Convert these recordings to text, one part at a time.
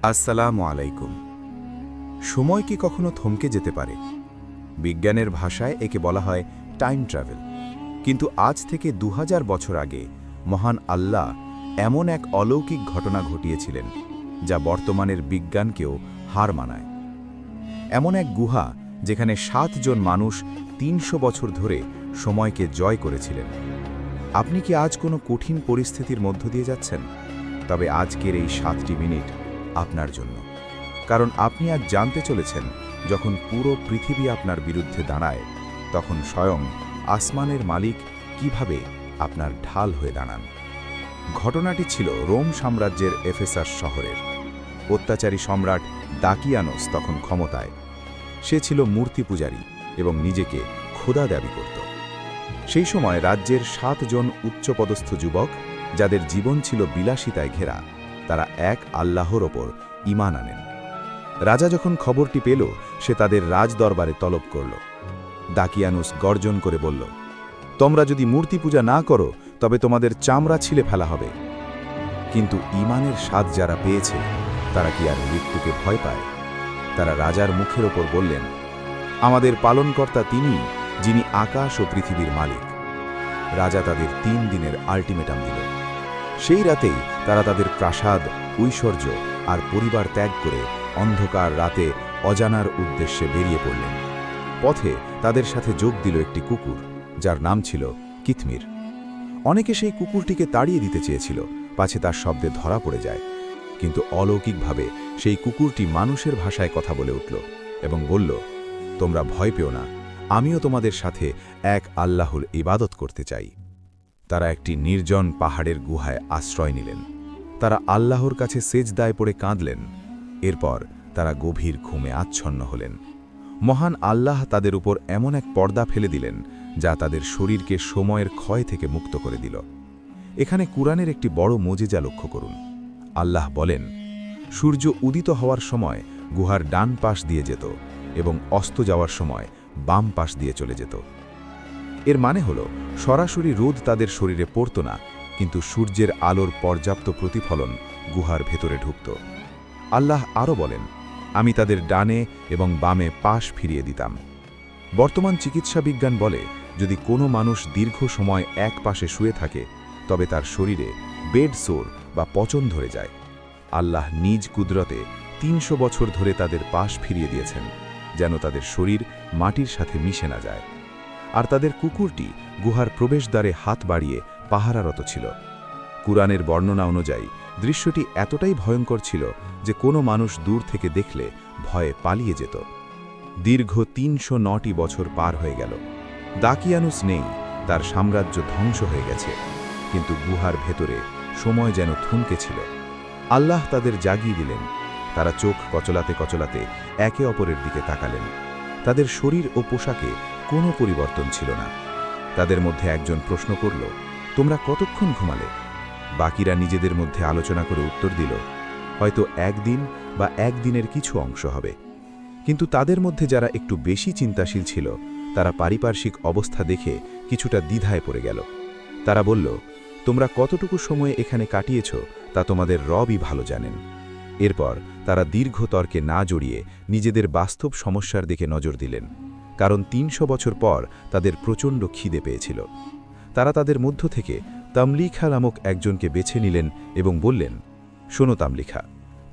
আসসালামু আলাইকুম। সময় কি কখনো থমকে যেতে পারে? বিজ্ঞানের ভাষায় একে বলা হয় টাইম ট্রাভেল। কিন্তু আজ থেকে ২০০০ বছর আগে মহান আল্লাহ এমন এক অলৌকিক ঘটনা ঘটিয়েছিলেন যা বর্তমানের বিজ্ঞানকেও হার মানায়। এমন এক গুহা যেখানে ৭ জন মানুষ ৩০০ বছর ধরে সময়কে জয় করেছিলেন। আপনি কি আজ কোনো কঠিন পরিস্থিতির মধ্য দিয়ে যাচ্ছেন? তবে আজকের এই ৭টি মিনিট আপনার জন্য, কারণ আপনি আজ জানতে চলেছেন যখন পুরো পৃথিবী আপনার বিরুদ্ধে দাঁড়ায়, তখন স্বয়ং আসমানের মালিক কিভাবে আপনার ঢাল হয়ে দাঁড়ান। ঘটনাটি ছিল রোম সাম্রাজ্যের এফেসাস শহরের। অত্যাচারী সম্রাট দাকিয়ানোস তখন ক্ষমতায়। সে ছিল মূর্তি পূজারী এবং নিজেকে খোদা দাবি করত। সেই সময় রাজ্যের ৭ জন উচ্চপদস্থ যুবক, যাদের জীবন ছিল বিলাসিতায় ঘেরা, তারা এক আল্লাহর ওপর ঈমান আনেন। রাজা যখন খবরটি পেল, সে তাদের রাজদরবারে তলব করল। দাকিয়ানুস গর্জন করে বলল, তোমরা যদি মূর্তি পূজা না করো তবে তোমাদের চামড়া ছিলে ফেলা হবে। কিন্তু ঈমানের স্বাদ যারা পেয়েছে তারা কি আর মৃত্যুকে ভয় পায়? তারা রাজার মুখের ওপর বললেন, আমাদের পালনকর্তা তিনিই, যিনি আকাশ ও পৃথিবীর মালিক। রাজা তাদের ৩ দিনের আল্টিমেটাম দিল। সেই রাতেই তারা তাদের প্রাসাদ, ঐশ্বর্য আর পরিবার ত্যাগ করে অন্ধকার রাতে অজানার উদ্দেশ্যে বেরিয়ে পড়লেন। পথে তাদের সাথে যোগ দিল একটি কুকুর, যার নাম ছিল কিথমির। অনেকে সেই কুকুরটিকে তাড়িয়ে দিতে চেয়েছিল, পাছে তার শব্দে ধরা পড়ে যায়। কিন্তু অলৌকিকভাবে সেই কুকুরটি মানুষের ভাষায় কথা বলে উঠল এবং বলল, তোমরা ভয় পেও না, আমিও তোমাদের সাথে এক আল্লাহর ইবাদত করতে চাই। তারা একটি নির্জন পাহাড়ের গুহায় আশ্রয় নিলেন। তারা আল্লাহর কাছে সেজদায় পড়ে কাঁদলেন। এরপর তারা গভীর ঘুমে আচ্ছন্ন হলেন। মহান আল্লাহ তাদের উপর এমন এক পর্দা ফেলে দিলেন যা তাদের শরীরকে সময়ের ক্ষয় থেকে মুক্ত করে দিল। এখানে কুরআনের একটি বড় মুজিজা লক্ষ্য করুন। আল্লাহ বলেন, সূর্য উদিত হওয়ার সময় গুহার ডান পাশ দিয়ে যেত এবং অস্ত যাওয়ার সময় বাম পাশ দিয়ে চলে যেত। এর মানে হল, সরাসরি রোদ তাদের শরীরে পড়ত না, কিন্তু সূর্যের আলোর পর্যাপ্ত প্রতিফলন গুহার ভেতরে ঢুকত। আল্লাহ আরও বলেন, আমি তাদের ডানে এবং বামে পাশ ফিরিয়ে দিতাম। বর্তমান চিকিৎসা বিজ্ঞান বলে, যদি কোনো মানুষ দীর্ঘ সময় এক পাশে শুয়ে থাকে তবে তার শরীরে বেড সোর বা পচন ধরে যায়। আল্লাহ নিজ কুদরতে ৩০০ বছর ধরে তাদের পাশ ফিরিয়ে দিয়েছেন, যেন তাদের শরীর মাটির সাথে মিশে না যায়। আর তাদের কুকুরটি গুহার প্রবেশদ্বারে হাত বাড়িয়ে পাহারারত ছিল। কুরআনের বর্ণনা অনুযায়ী দৃশ্যটি এতটাই ভয়ঙ্কর ছিল যে কোনো মানুষ দূর থেকে দেখলে ভয়ে পালিয়ে যেত। দীর্ঘ ৩০৯টি বছর পার হয়ে গেল। দাকিয়ানুস নেই, তার সাম্রাজ্য ধ্বংস হয়ে গেছে, কিন্তু গুহার ভেতরে সময় যেন থমকে ছিল। আল্লাহ তাদের জাগিয়ে দিলেন। তারা চোখ কচলাতে কচলাতে একে অপরের দিকে তাকালেন। তাদের শরীর ও পোশাকে কোনো পরিবর্তন ছিল না। তাদের মধ্যে একজন প্রশ্ন করল, তোমরা কতক্ষণ ঘুমালে? বাকিরা নিজেদের মধ্যে আলোচনা করে উত্তর দিল, হয়তো একদিন বা একদিনের কিছু অংশ হবে। কিন্তু তাদের মধ্যে যারা একটু বেশি চিন্তাশীল ছিল, তারা পারিপার্শ্বিক অবস্থা দেখে কিছুটা দ্বিধায় পড়ে গেল। তারা বলল, তোমরা কতটুকু সময় এখানে কাটিয়েছ তা তোমাদের রবই ভালো জানেন। এরপর তারা দীর্ঘ তর্কে না জড়িয়ে নিজেদের বাস্তব সমস্যার দিকে নজর দিলেন, কারণ ৩০০ বছর পর তাদের প্রচণ্ড খিদে পেয়েছিল। তারা তাদের মধ্য থেকে তামলিখা নামক একজনকে বেছে নিলেন এবং বললেন, শোনো তামলিখা,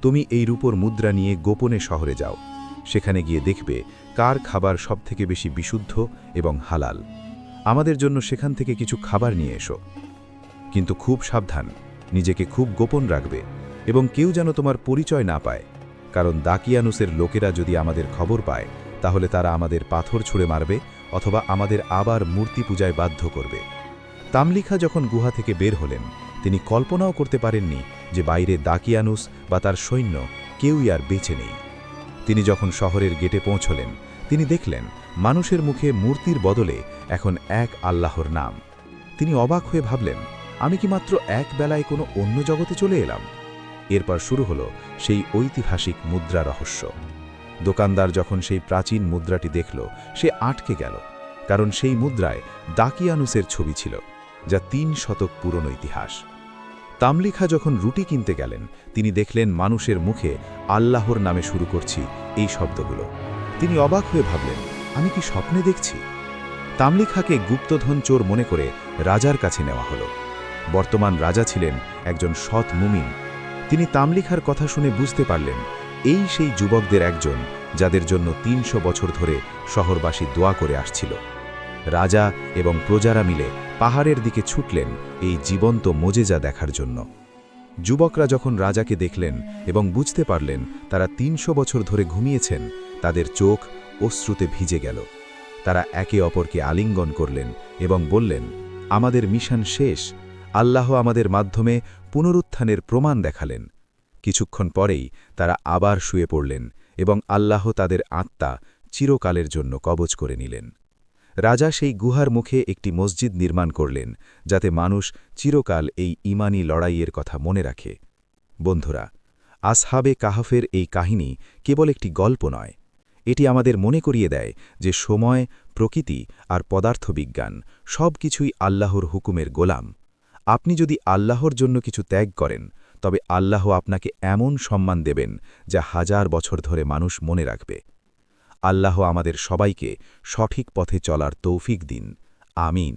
তুমি এই রূপোর মুদ্রা নিয়ে গোপনে শহরে যাও। সেখানে গিয়ে দেখবে কার খাবার সবথেকে বেশি বিশুদ্ধ এবং হালাল। আমাদের জন্য সেখান থেকে কিছু খাবার নিয়ে এসো। কিন্তু খুব সাবধান, নিজেকে খুব গোপন রাখবে এবং কেউ যেন তোমার পরিচয় না পায়, কারণ দাকিয়ানুসের লোকেরা যদি আমাদের খবর পায় তাহলে তারা আমাদের পাথর ছুঁড়ে মারবে অথবা আমাদের আবার মূর্তি পূজায় বাধ্য করবে। তামলিখা যখন গুহা থেকে বের হলেন, তিনি কল্পনাও করতে পারেননি যে বাইরে দাকিয়ানুস বা তার সৈন্য কেউই আর বেঁচে নেই। তিনি যখন শহরের গেটে পৌঁছলেন, তিনি দেখলেন মানুষের মুখে মূর্তির বদলে এখন এক আল্লাহর নাম। তিনি অবাক হয়ে ভাবলেন, আমি কি মাত্র এক বেলায় কোনো অন্য জগতে চলে এলাম? এরপর শুরু হলো সেই ঐতিহাসিক মুদ্রা রহস্য। দোকানদার যখন সেই প্রাচীন মুদ্রাটি দেখল, সে আটকে গেল, কারণ সেই মুদ্রায় দাকিয়ানুসের ছবি ছিল, যা ৩ শতক পুরনো ইতিহাস। তামলিখা যখন রুটি কিনতে গেলেন তিনি দেখলেন মানুষের মুখে আল্লাহর নামে শুরু করছি এই শব্দগুলো। তিনি অবাক হয়ে ভাবলেন, আমি কি স্বপ্নে দেখছি? তামলিখাকে গুপ্তধন চোর মনে করে রাজার কাছে নেওয়া হলো। বর্তমান রাজা ছিলেন একজন সৎ মুমিন। তিনি তামলিখার কথা শুনে বুঝতে পারলেন এই সেই যুবকদের একজন যাদের জন্য ৩০০ বছর ধরে শহরবাসী দোয়া করে আসছিল। রাজা এবং প্রজারা মিলে পাহাড়ের দিকে ছুটলেন এই জীবন্ত মোজেজা দেখার জন্য। যুবকরা যখন রাজাকে দেখলেন এবং বুঝতে পারলেন তারা ৩০০ বছর ধরে ঘুমিয়েছেন, তাদের চোখ অশ্রুতে ভিজে গেল। তারা একে অপরকে আলিঙ্গন করলেন এবং বললেন, আমাদের মিশন শেষ, আল্লাহ আমাদের মাধ্যমে পুনরুত্থানের প্রমাণ দেখালেন। কিছুক্ষণ পরেই তারা আবার শুয়ে পড়লেন এবং আল্লাহ তাদের আত্মা চিরকালের জন্য কবজ করে নিলেন। রাজা সেই গুহার মুখে একটি মসজিদ নির্মাণ করলেন যাতে মানুষ চিরকাল এই ঈমানী লড়াইয়ের কথা মনে রাখে। বন্ধুরা, আসহাবে কাহফের এই কাহিনী কেবল একটি গল্প নয়, এটি আমাদের মনে করিয়ে দেয় যে সময়, প্রকৃতি আর পদার্থবিজ্ঞান সব কিছুই আল্লাহর হুকুমের গোলাম। আপনি যদি আল্লাহর জন্য কিছু ত্যাগ করেন, তবে আল্লাহ আপনাকে এমন সম্মান দেবেন যা হাজার বছর ধরে মানুষ মনে রাখবে। আল্লাহ আমাদের সবাইকে সঠিক পথে চলার তৌফিক দিন। আমিন।